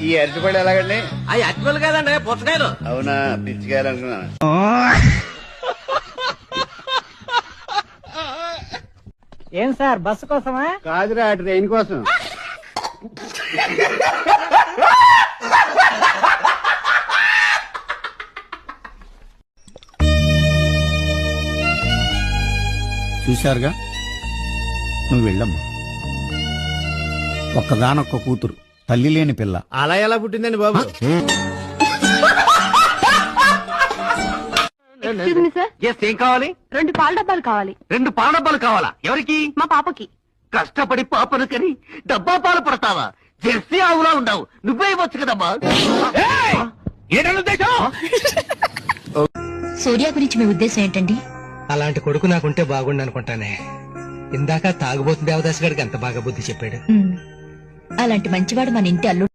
ఈ అరటిపళ్ళు ఎలాగండి? అవి అరటిపళ్ళు కాదండి, పుచ్చకాయలు. అవునా, పిచ్చికాయలు అనుకున్నాను. ఏం సార్ బస్సు కోసమా? కాదురా, ట్రైన్ కోసం. చూశారుగా, నువ్వు వెళ్ళమ్మా. ఒక్కగానొక్క కూతురు, తల్లి లేని పిల్ల. అలా ఎలా పుట్టిందండి బాబు? ఏం కావాలి? 2 పాల డబ్బాలు కావాలి. 2 పాల డబ్బాలు కావాలా? ఎవరికి? మా పాపకి. కష్టపడి పాపను కని డబ్బా పాలు పడతావా? జెర్సీ ఆవులా ఉండవు, నువ్వే ఇవ్వచ్చు కదమ్మా. ఏంటన్న ఉద్దేశం? సూర్య గురించి మీ ఉద్దేశం ఏంటండి? అలాంటి కొడుకు నాకుంటే బాగుండు అనుకుంటానే. ఇందాక తాగుబోతు దేవదాస్ గారికి ఎంత బాగా బుద్ధి చెప్పాడు. అలాంటి మంచివాడు మన ఇంటి అల్లుడు.